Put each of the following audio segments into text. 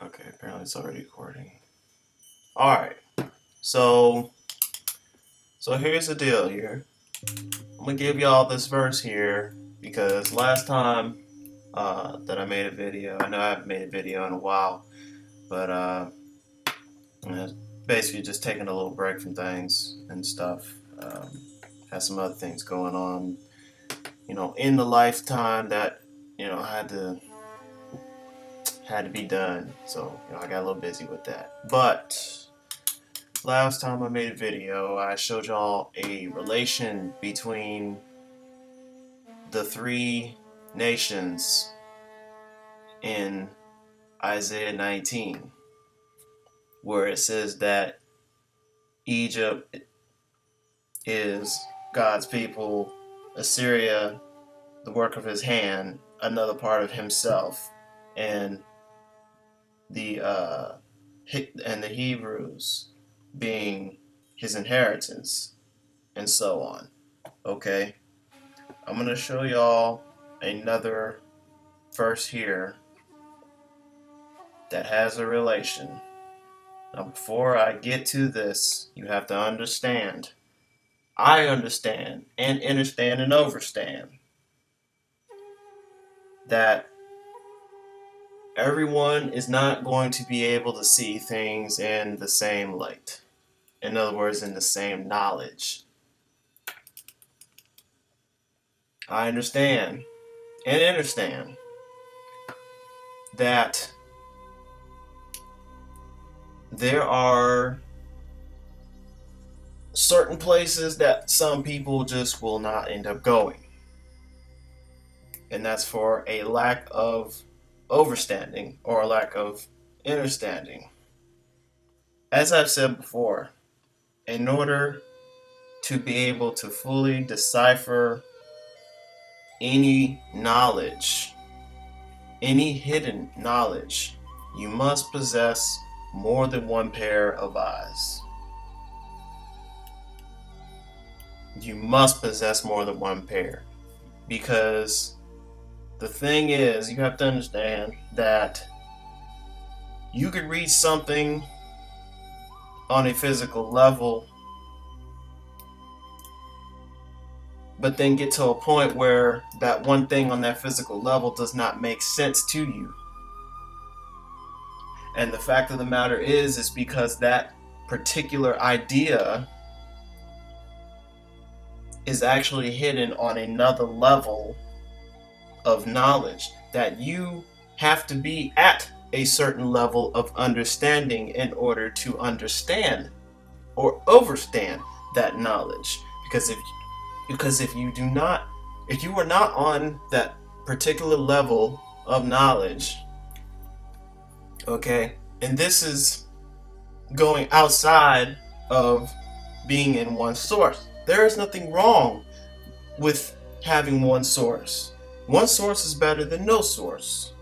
Okay, apparently it's already recording. Alright, so here's the deal here. I'm gonna give y'all this verse here because last time that I made a video, I know I haven't made a video in a while, but basically just taking a little break from things and stuff. Had some other things going on, in the lifetime that, had to be done. So, I got a little busy with that. But last time I made a video, I showed y'all a relation between the three nations in Isaiah 19, where it says that Egypt is God's people, Assyria, the work of his hand, another part of himself, and the Hebrews being his inheritance, and so on. Okay, I'm going to show y'all another verse here that has a relation. Now, before I get to this, you have to understand. I understand and understand and overstand that everyone is not going to be able to see things in the same light. In other words, in the same knowledge. I understand and understand that there are certain places that some people just will not end up going. And that's for a lack of overstanding or a lack of understanding. As I've said before, in order to be able to fully decipher any knowledge, any hidden knowledge, you must possess more than one pair of eyes. You must possess more than one pair, because the thing is, you have to understand that you could read something on a physical level, but then get to a point where that one thing on that physical level does not make sense to you. And the fact of the matter is because that particular idea is actually hidden on another level of knowledge, that you have to be at a certain level of understanding in order to understand or overstand that knowledge. Because if you are not on that particular level of knowledge, okay, and this is going outside of being in one source. There is nothing wrong with having one source. One source is better than no source,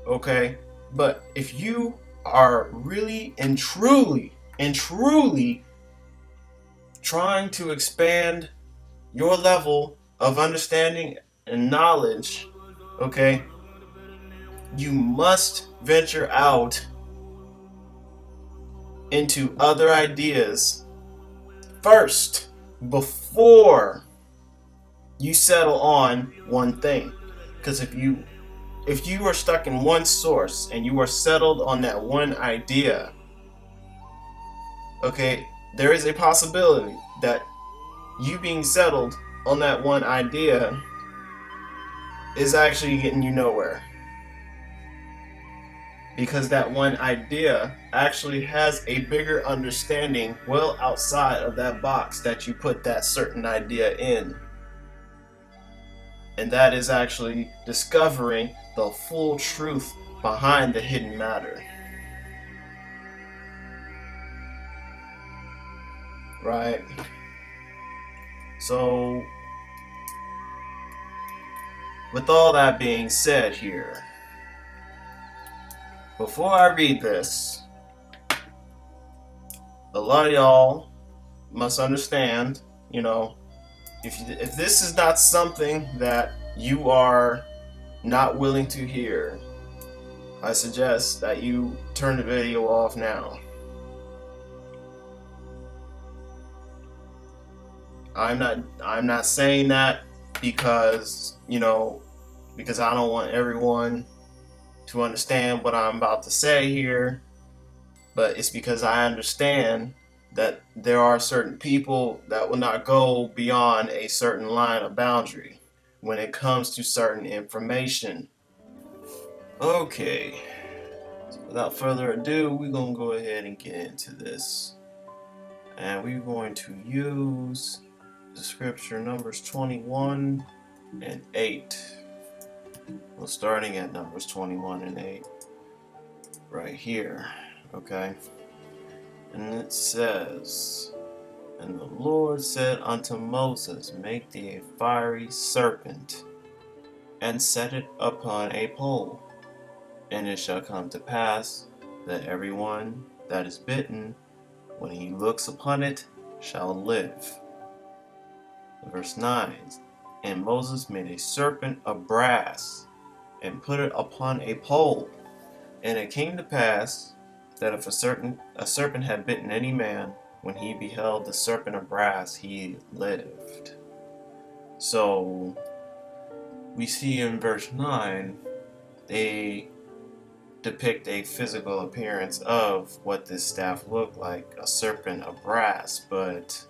okay? But if you are really and truly trying to expand your level of understanding and knowledge, okay, you must venture out into other ideas first before you settle on one thing. Because if you are stuck in one source and you are settled on that one idea, okay, there is a possibility that you being settled on that one idea is actually getting you nowhere. Because that one idea actually has a bigger understanding well outside of that box that you put that certain idea in. And that is actually discovering the full truth behind the hidden matter. Right? So, with all that being said here, before I read this, a lot of y'all must understand, if this is not something that you are not willing to hear, I suggest that you turn the video off now. I'm not saying that because, because I don't want everyone to understand what I'm about to say here, but it's because I understand that there are certain people that will not go beyond a certain line of boundary when it comes to certain information. Okay, so without further ado, we're going to go ahead and get into this. And we're going to use the scripture Numbers 21 and 8. Well, starting at Numbers 21 and 8, right here, okay? And it says, "And the Lord said unto Moses, Make thee a fiery serpent, and set it upon a pole. And it shall come to pass that everyone that is bitten, when he looks upon it, shall live." Verse 9, "And Moses made a serpent of brass, and put it upon a pole. And it came to pass that if a serpent had bitten any man, when he beheld the serpent of brass, he lived." So we see in verse 9, they depict a physical appearance of what this staff looked like, a serpent of brass. But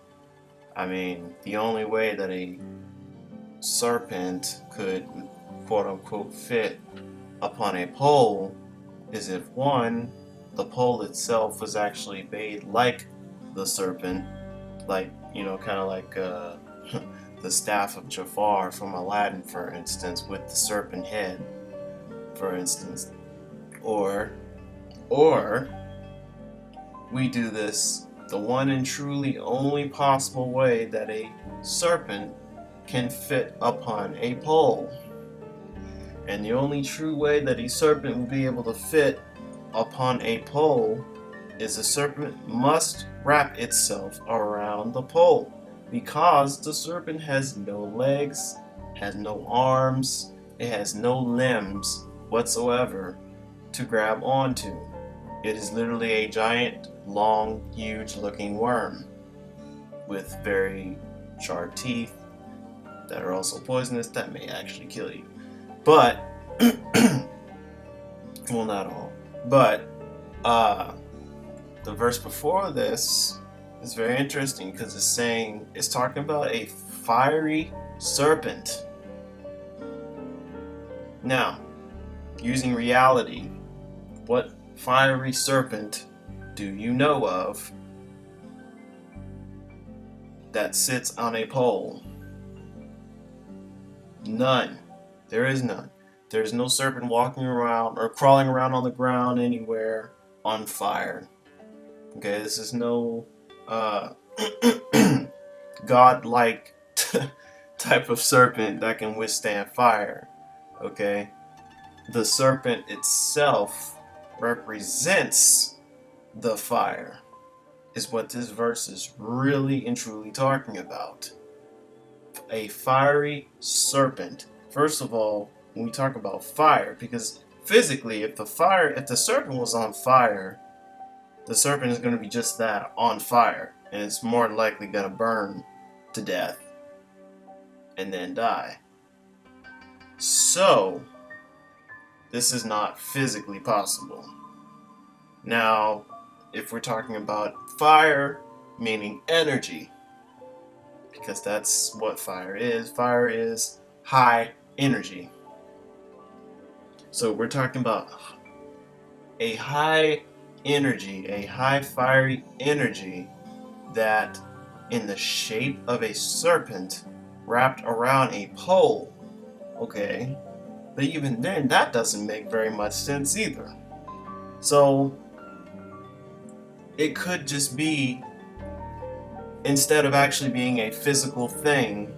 I mean, the only way that a serpent could quote unquote fit upon a pole is if, one, the pole itself was actually made like the serpent, like, kind of like the staff of Jafar from Aladdin, for instance, with the serpent head, for instance. Or we do this the one and truly only possible way that a serpent can fit upon a pole. And the only true way that a serpent will be able to fit upon a pole is the serpent must wrap itself around the pole, because the serpent has no legs, has no arms, it has no limbs whatsoever to grab onto. It is literally a giant, long, huge looking worm with very sharp teeth that are also poisonous, that may actually kill you. But, well, not all. But, the verse before this is very interesting because it's talking about a fiery serpent. Now, using reality, what fiery serpent do you know of that sits on a pole? None. There is none. There's no serpent walking around or crawling around on the ground anywhere on fire. Okay, this is no godlike type of serpent that can withstand fire. Okay, the serpent itself represents the fire, is what this verse is really and truly talking about. A fiery serpent. First of all, when we talk about fire, because physically, if the serpent was on fire, the serpent is going to be just that, on fire, and it's more than likely going to burn to death and then die. So this is not physically possible. Now, if we're talking about fire, meaning energy, because that's what fire is high energy. So we're talking about a high energy, a high fiery energy that in the shape of a serpent wrapped around a pole. Okay, but even then, that doesn't make very much sense either. So it could just be, instead of actually being a physical thing,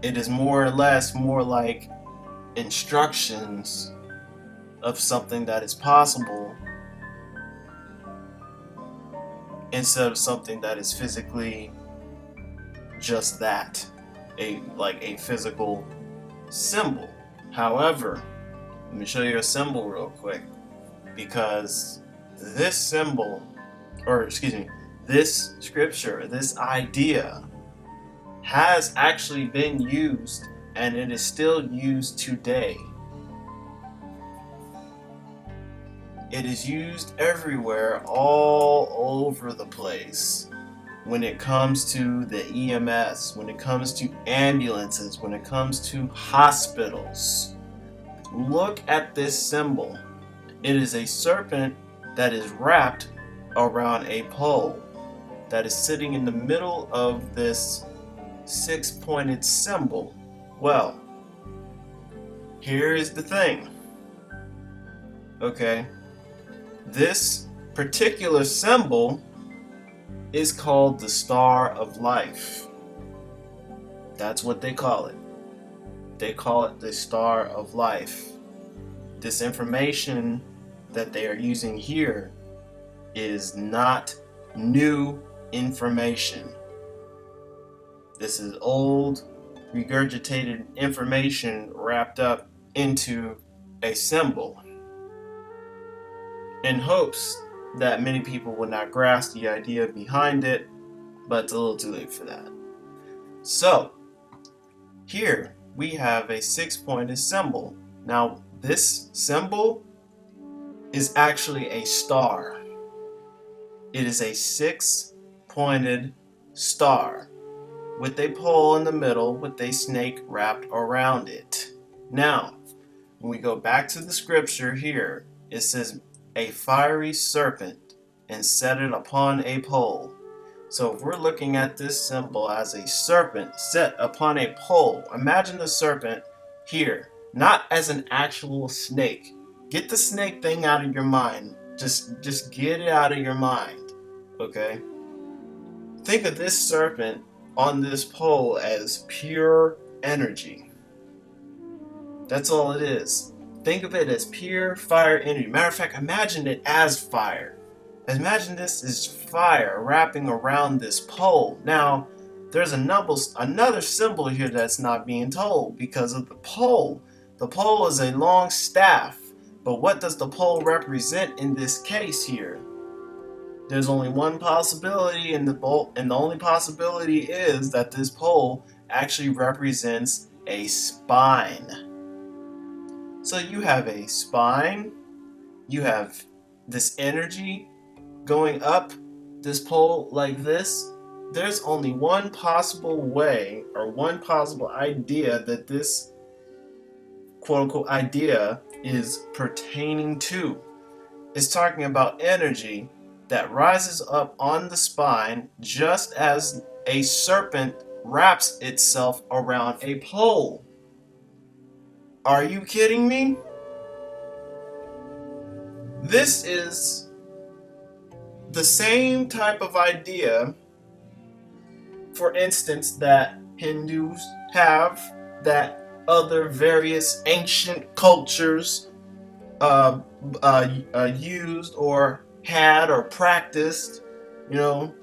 it is more or less more like instructions of something that is possible, instead of something that is physically just that, like a physical symbol. However, Let me show you a symbol real quick, because this symbol, or excuse me, this scripture, this idea has actually been used, and it is still used today. It is used everywhere, all over the place. When it comes to the EMS, when it comes to ambulances, when it comes to hospitals. Look at this symbol. It is a serpent that is wrapped around a pole that is sitting in the middle of this six-pointed symbol. Well, here is the thing. Okay, this particular symbol is called the Star of Life. That's what they call it. They call it the Star of Life. This information that they are using here is not new information. This is old, regurgitated information wrapped up into a symbol, in hopes that many people will not grasp the idea behind it, but it's a little too late for that. So, here we have a six-pointed symbol. Now, this symbol is actually a star. It is a six-pointed star with a pole in the middle with a snake wrapped around it. Now, when we go back to the scripture here, it says, a fiery serpent, and set it upon a pole. So if we're looking at this symbol as a serpent set upon a pole, imagine the serpent here, not as an actual snake. Get the snake thing out of your mind. Just get it out of your mind, okay? Think of this serpent on this pole as pure energy. That's all it is. Think of it as pure fire energy. Matter of fact, imagine it as fire. Imagine this is fire wrapping around this pole. Now, there's another symbol here that's not being told because of the pole. The pole is a long staff, but what does the pole represent in this case here? There's only one possibility, and the only possibility is that this pole actually represents a spine. So you have a spine, you have this energy going up this pole like this. There's only one possible way, or one possible idea that this quote-unquote idea is pertaining to. It's talking about energy that rises up on the spine just as a serpent wraps itself around a pole. Are you kidding me? This is the same type of idea, for instance, that Hindus have, that other various ancient cultures used or had or practiced, or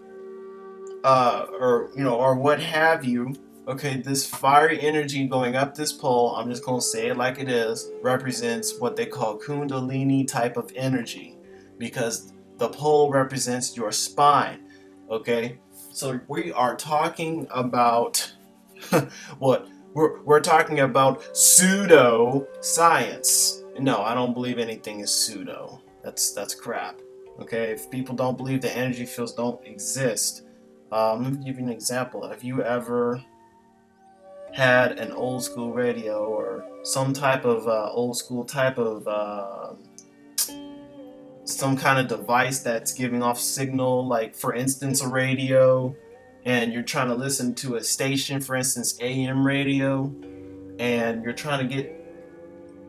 what have you. Okay, this fiery energy going up this pole, I'm just going to say it like it is, represents what they call Kundalini type of energy, because the pole represents your spine. Okay, so we are talking about what? We're talking about pseudo science. No, I don't believe anything is pseudo. That's crap. Okay, if people don't believe the energy fields don't exist, let me give you an example. Have you ever had an old school radio or some type of old school type of some kind of device that's giving off signal, like for instance a radio, and you're trying to listen to a station, for instance AM radio, and you're trying to get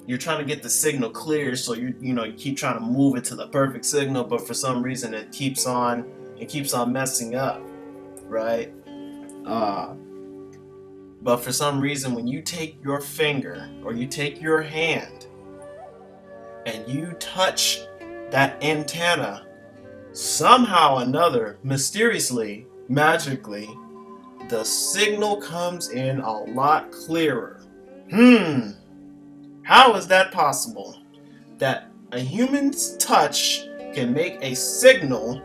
the signal clear, so you keep trying to move it to the perfect signal, but for some reason it keeps on messing up, right? But for some reason, when you take your finger or you take your hand and you touch that antenna, somehow or another, mysteriously, magically, the signal comes in a lot clearer. How is that possible? That a human's touch can make a signal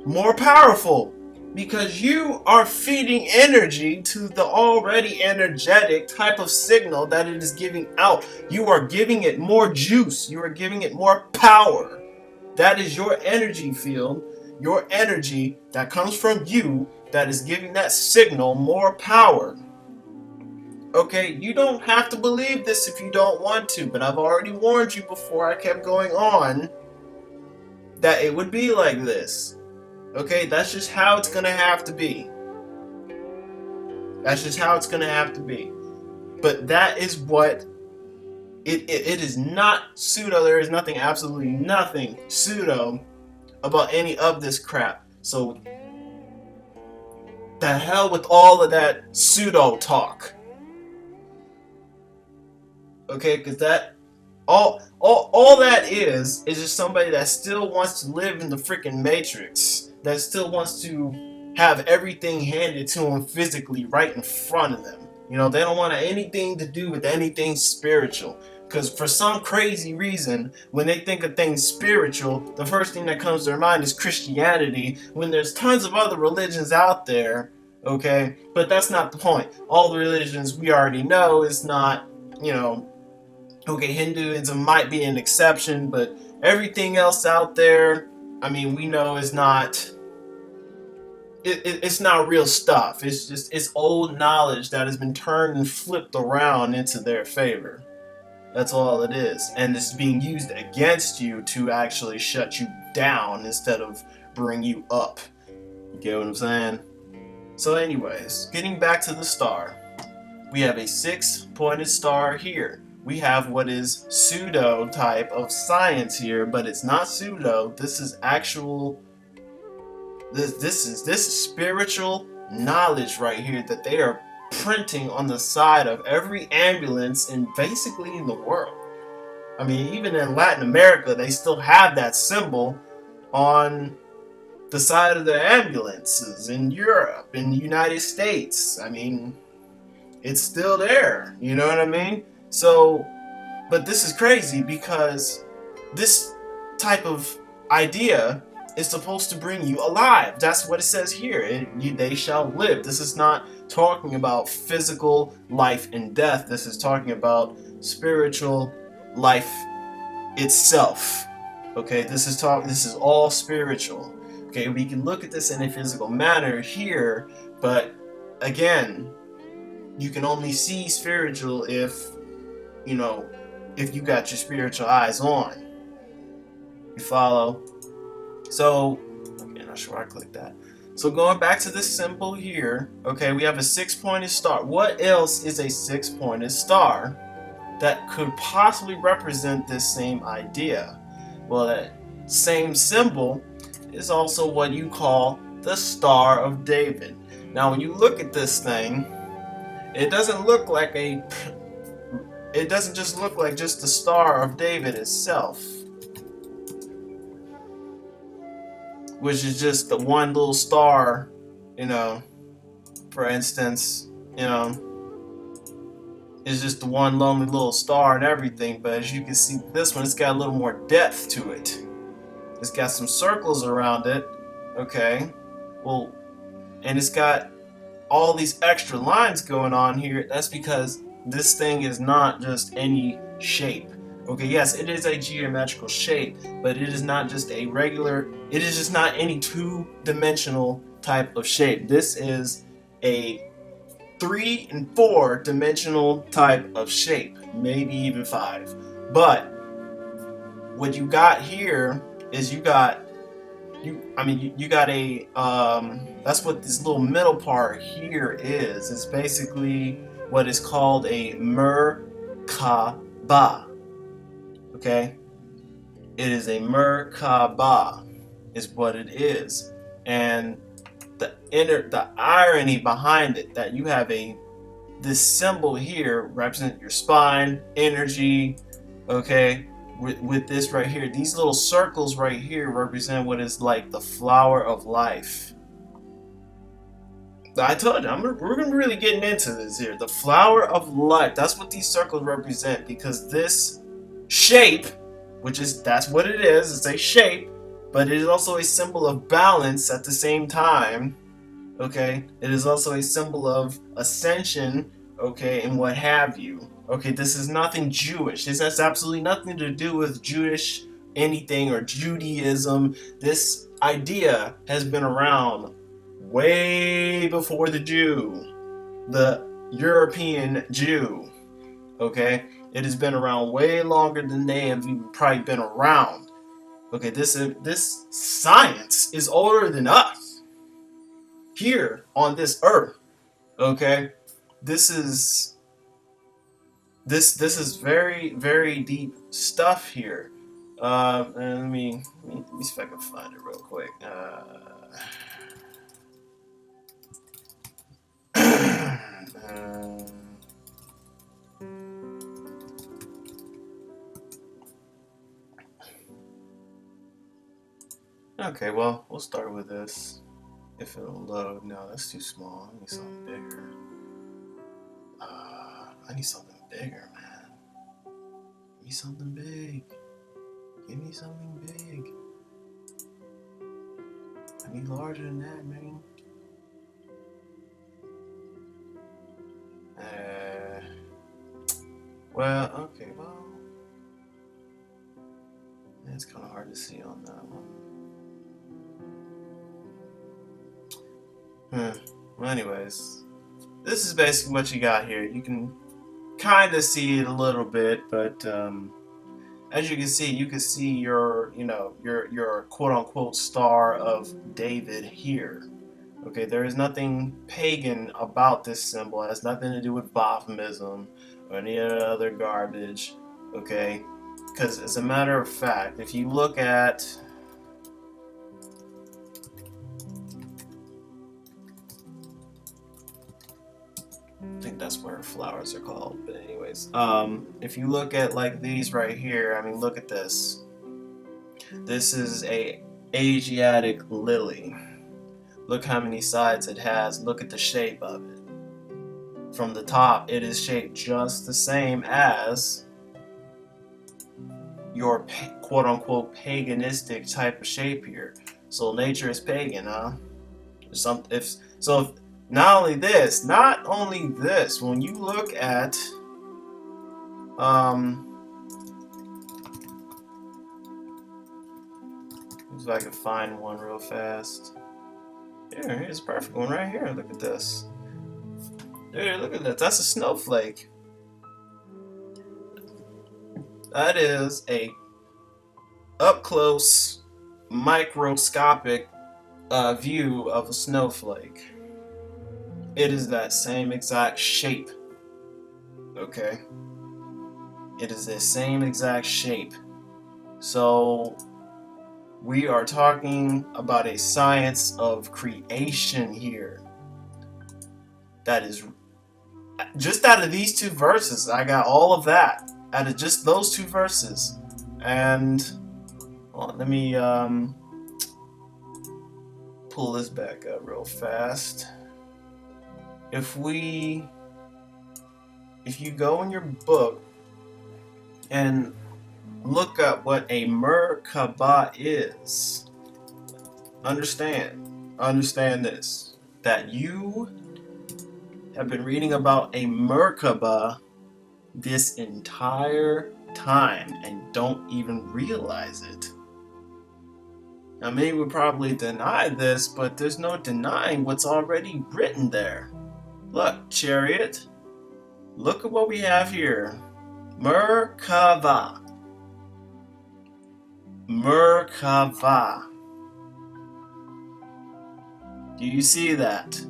more powerful, because you are feeding energy to the already energetic type of signal that it is giving out. You are giving it more juice. You are giving it more power. That is your energy field, your energy that comes from you that is giving that signal more power. Okay, you don't have to believe this if you don't want to, but I've already warned you before I kept going on that it would be like this. Okay, that's just how it's gonna have to be. That's just how it's gonna have to be. But that is what it is not pseudo. There is nothing, absolutely nothing pseudo about any of this crap. So the hell with all of that pseudo talk. Okay, because that all that is just somebody that still wants to live in the freaking matrix, that still wants to have everything handed to them physically right in front of them. You know, they don't want anything to do with anything spiritual. Because for some crazy reason, when they think of things spiritual, the first thing that comes to their mind is Christianity, when there's tons of other religions out there, okay? But that's not the point. All the religions we already know is not, you know, okay, Hinduism might be an exception, but everything else out there, I mean, we know is not, it's not real stuff. It's old knowledge that has been turned and flipped around into their favor. That's all it is. And it's being used against you to actually shut you down instead of bring you up. You get what I'm saying? So anyways, getting back to the star. We have a 6-pointed star here. We have what is pseudo type of science here, but it's not pseudo. This is actual, this is spiritual knowledge right here that they are printing on the side of every ambulance and basically in the world. I mean, even in Latin America, they still have that symbol on the side of their ambulances. In Europe, in the United States, I mean, it's still there. You know what I mean? So, but this is crazy because this type of idea is supposed to bring you alive. That's what it says here. They shall live. This is not talking about physical life and death. This is talking about spiritual life itself. Okay, this is all spiritual. Okay, we can look at this in a physical manner here, but again, you can only see spiritual if, you know, if you got your spiritual eyes on. You follow? So, okay, not sure I clicked that. So going back to this symbol here, okay, we have a 6-pointed star. What else is a 6-pointed star that could possibly represent this same idea? Well, that same symbol is also what you call the Star of David. Now, when you look at this thing, it doesn't look like it doesn't just look like just the Star of David itself, which is just the one little star, you know, for instance, you know, it's just the one lonely little star and everything. But as you can see, this one, it's got a little more depth to it. It's got some circles around it, okay? Well, and it's got all these extra lines going on here. That's because this thing is not just any shape. Okay, yes, it is a geometrical shape, but it is not just a regular, it is just not any 2-dimensional type of shape. This is a 3- and 4-dimensional type of shape, maybe even 5. But what you got here is you got a, that's what this little middle part here is. It's basically what is called a Merkaba. Okay, it is a Merkaba, is what it is, and the irony behind it, that you have this symbol here represent your spine, energy. Okay, with this right here, these little circles right here represent what is like the flower of life. I told you, we're gonna be really getting into this here. The flower of life. That's what these circles represent, because this shape, that's what it is. It's a shape, but it is also a symbol of balance at the same time. Okay, it is also a symbol of ascension. Okay, and what have you. Okay, this is nothing Jewish. This has absolutely nothing to do with Jewish anything or Judaism. This idea has been around way before the Jew, the European Jew. Okay, it has been around way longer than they have even probably been around. Okay, this science is older than us here on this earth. Okay, this is this is very, very deep stuff here. And let me see if I can find it real quick. Okay, well, we'll start with this. If it'll load. No, that's too small. I need something bigger. I need something bigger, man. Give me something big. Give me something big. I need larger than that, man. Well, okay, well. It's kind of hard to see on that one. Well, anyways, this is basically what you got here. You can kind of see it a little bit, but as you can see your, your quote-unquote Star of David here. Okay, there is nothing pagan about this symbol. It has nothing to do with Baphomism or any other garbage. Okay, because as a matter of fact, if you look at I think that's what her flowers are called, but anyways, if you look at like these right here, I mean, look at this. This is a Asiatic lily. Look how many sides it has. Look at the shape of it. From the top, it is shaped just the same as your quote-unquote paganistic type of shape here. So nature is pagan, huh? Not only this, when you look at if I can find one real fast. Here's a perfect one right here. Look at this. Dude, look at that. That's a snowflake. That is a up close microscopic view of a snowflake. It is that same exact shape. Okay? It is the same exact shape. So we are talking about a science of creation here. That is just out of these two verses. I got all of that out of just those two verses. And let me pull this back up real fast. If you go in your book and look up what a Merkaba is, understand this, that you have been reading about a Merkaba this entire time and don't even realize it. Now, many would probably deny this, but there's no denying what's already written there. Look, chariot. Look at what we have here. Merkava. Merkava. Do you see that?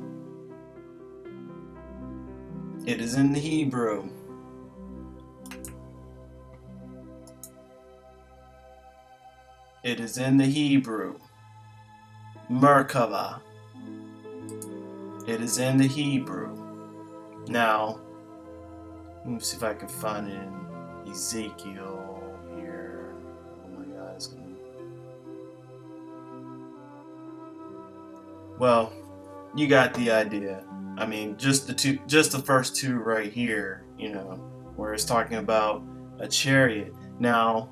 It is in the Hebrew. It is in the Hebrew. Merkava. It is in the Hebrew. Now, let me see if I can find it in Ezekiel here. Oh my God, well, you got the idea. I mean, just the first two right here, you know, where it's talking about a chariot. Now,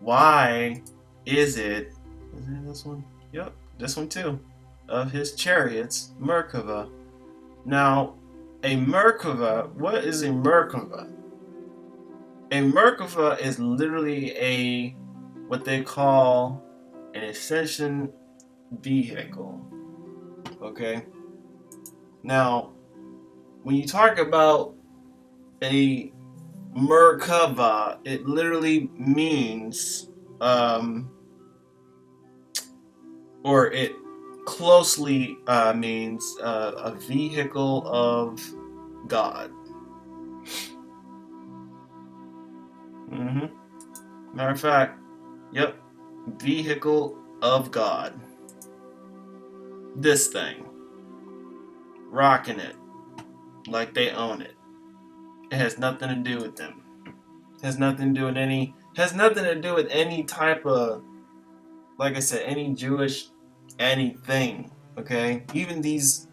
why is it this one? Yep, this one too. Of his chariots, Merkava. Now, a Merkava, what is a Merkava? A Merkava is literally a what they call an ascension vehicle. Okay? Now, when you talk about a Merkava, it literally means, or it closely means a vehicle of God. Matter of fact, yep, vehicle of God. This thing. Rocking it. Like they own it. It has nothing to do with them. Has nothing to do with any type of, like I said, any Jewish anything. Okay? Even these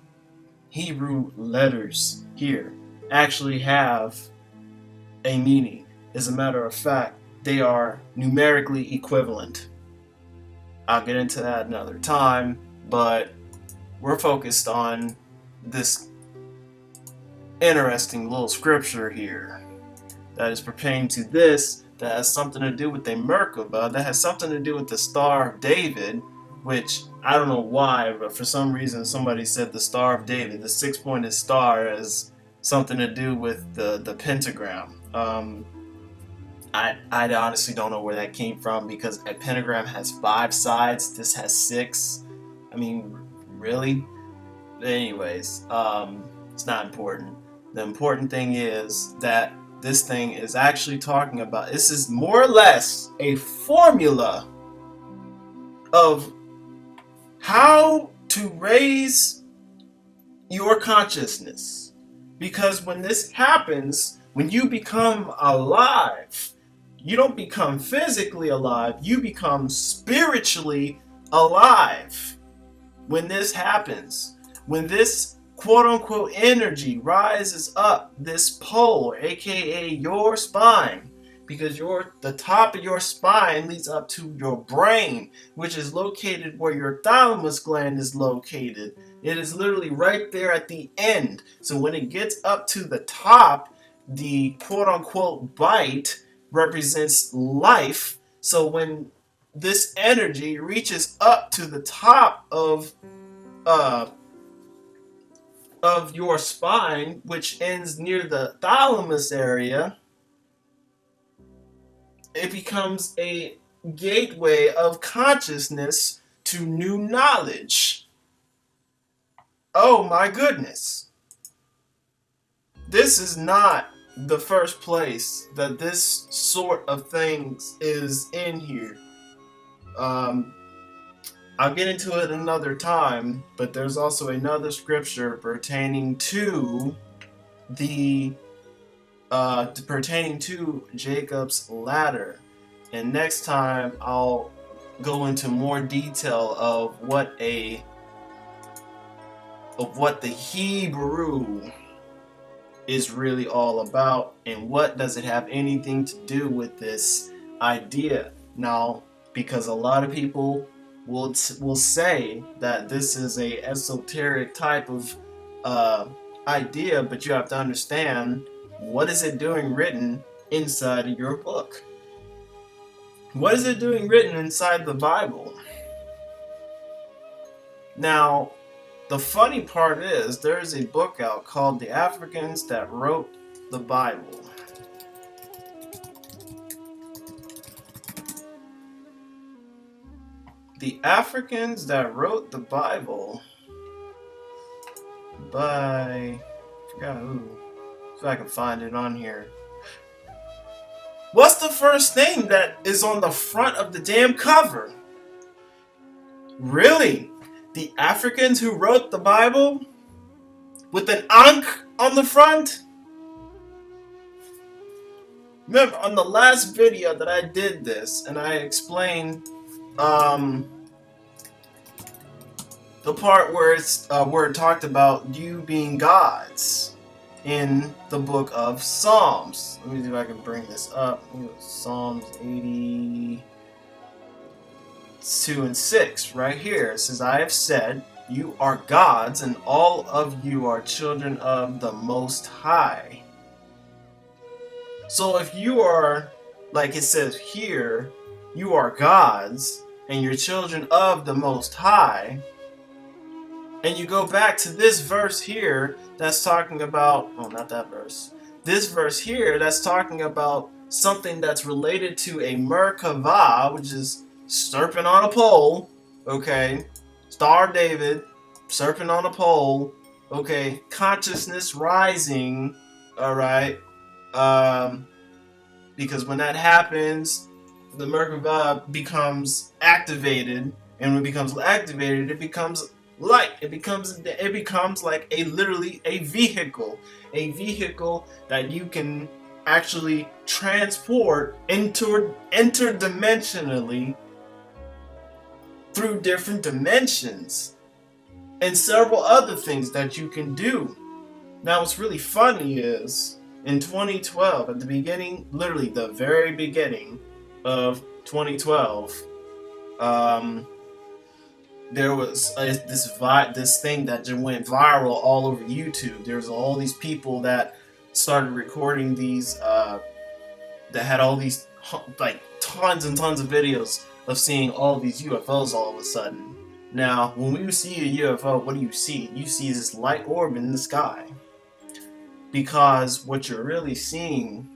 Hebrew letters here actually have a meaning. As a matter of fact, they are numerically equivalent. I'll get into that another time, but we're focused on this interesting little scripture here that is pertaining to this, that has something to do with a Merkava, that has something to do with the Star of David, which I don't know why, but for some reason somebody said the Star of David, the six-pointed star, has something to do with the pentagram. I honestly don't know where that came from, because a pentagram has 5 sides, this has 6. I mean, really? But anyways, it's not important. The important thing is that this thing is actually talking about, this is more or less a formula of how to raise your consciousness. Because when this happens, when you become alive, you don't become physically alive, you become spiritually alive. When this happens, when this quote-unquote energy rises up this pole, aka your spine, because the top of your spine leads up to your brain, which is located where your thalamus gland is located. It is literally right there at the end. So when it gets up to the top, the quote-unquote bite represents life. So when this energy reaches up to the top of your spine, which ends near the thalamus area, it becomes a gateway of consciousness to new knowledge. Oh my goodness. This is not the first place that this sort of things is in here. I'll get into it another time, but there's also another scripture pertaining to Jacob's ladder, and next time I'll go into more detail of what the Hebrew is really all about, and what does it have anything to do with this idea. Now, because a lot of people will say that this is a esoteric type of idea, but you have to understand, what is it doing written inside of your book? What is it doing written inside the Bible? Now, the funny part is, there is a book out called The Africans That Wrote the Bible. The Africans That Wrote the Bible by, I forgot who, if I can find it on here. What's the first name that is on the front of the damn cover? Really? The Africans who wrote the Bible? With an Ankh on the front? Remember, on the last video that I did this, and I explained the part where it talked about you being gods in the book of Psalms. Let me see if I can bring this up. Psalms 82 and 6 right here. It says, I have said, you are gods, and all of you are children of the Most High. So if you are, like it says here, you are gods, and you're children of the Most High, and you go back to this verse here that's talking about, oh, not that verse. This verse here that's talking about something that's related to a Merkavah, which is serpent on a pole, okay? Star of David, serpent on a pole, okay? Consciousness rising, all right? Because when that happens, the Merkavah becomes activated, and when it becomes activated, it becomes light. It becomes like literally a vehicle that you can actually transport interdimensionally through different dimensions, and several other things that you can do. Now, what's really funny is in 2012, at the beginning, literally the very beginning of 2012, there was this thing that just went viral all over YouTube. There's all these people that started recording these, that had all these like tons and tons of videos of seeing all these UFOs all of a sudden. Now, when we see a UFO, what do you see? You see this light orb in the sky. Because what you're really seeing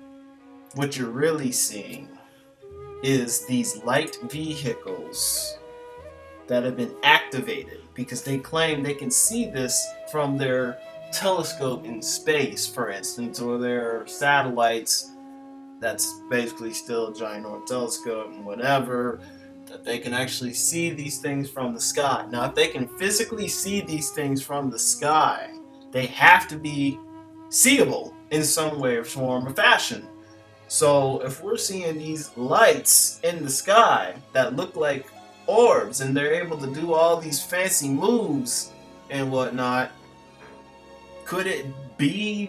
is these light vehicles that have been activated, because they claim they can see this from their telescope in space, for instance, or their satellites. That's basically still a giant North telescope and whatever, that they can actually see these things from the sky. Now, if they can physically see these things from the sky, they have to be seeable in some way or form or fashion. So if we're seeing these lights in the sky that look like orbs, and they're able to do all these fancy moves and whatnot, could it be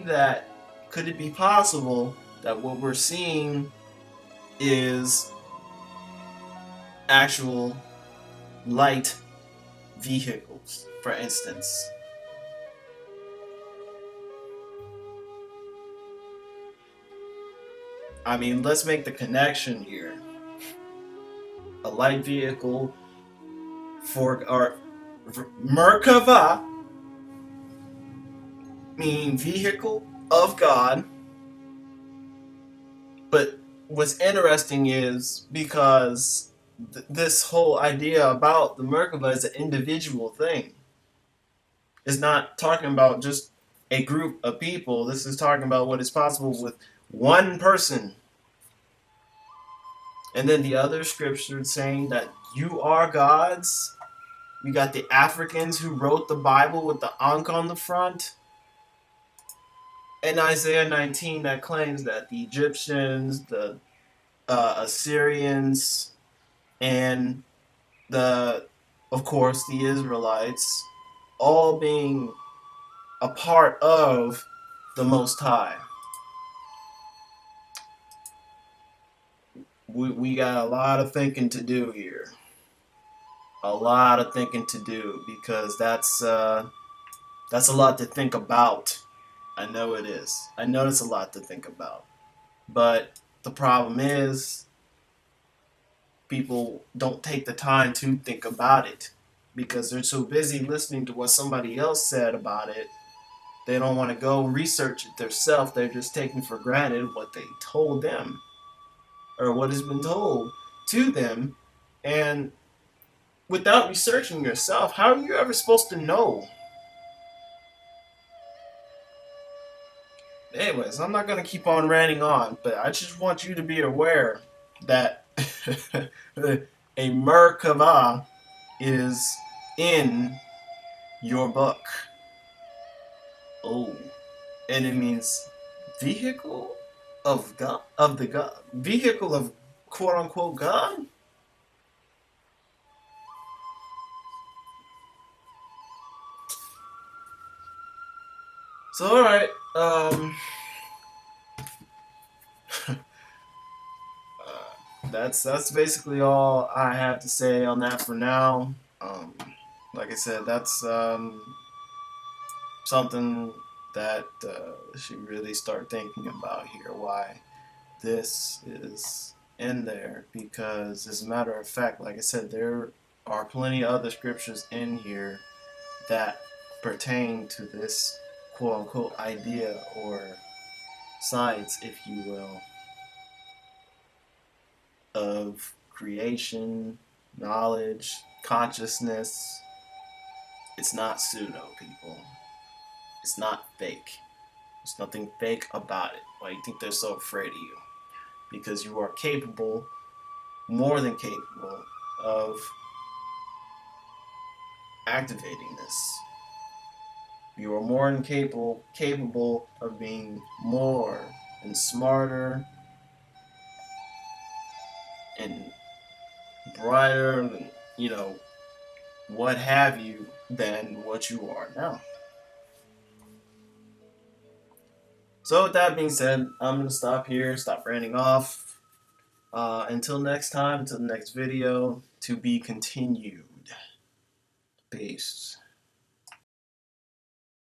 possible that what we're seeing is actual light vehicles, for instance? I mean, let's make the connection here. A light vehicle for our Merkava, meaning vehicle of God. But what's interesting is because this whole idea about the Merkava is an individual thing. It's not talking about just a group of people. This is talking about what is possible with one person. And then the other scripture saying that you are gods. You got the Africans who wrote the Bible with the Ankh on the front. And Isaiah 19 that claims that the Egyptians, the Assyrians, and of course, the Israelites, all being a part of the Most High. We got a lot of thinking to do here. A lot of thinking to do, because that's a lot to think about. I know it is. I know it's a lot to think about. But the problem is, people don't take the time to think about it because they're so busy listening to what somebody else said about it. They don't want to go research it themselves. They're just taking for granted what they told them, or what has been told to them. And without researching yourself, how are you ever supposed to know? Anyways, I'm not going to keep on ranting on, but I just want you to be aware that a Merkava is in your book. Oh, and it means vehicle of God, of the God, vehicle of quote unquote God. So alright, that's basically all I have to say on that for now. Um, like I said, that's something that should really start thinking about here. Why this is in there? Because as a matter of fact, like I said, there are plenty of other scriptures in here that pertain to this quote unquote idea or science, if you will, of creation, knowledge, consciousness. It's not pseudo, people. It's not fake. There's nothing fake about it. Why do you think they're so afraid of you? Because you are capable, more than capable, of activating this. You are more than capable of being more and smarter and brighter and, what have you, than what you are now. So with that being said, I'm going to stop here, stop ranting off. Until next time, until the next video, to be continued. Peace.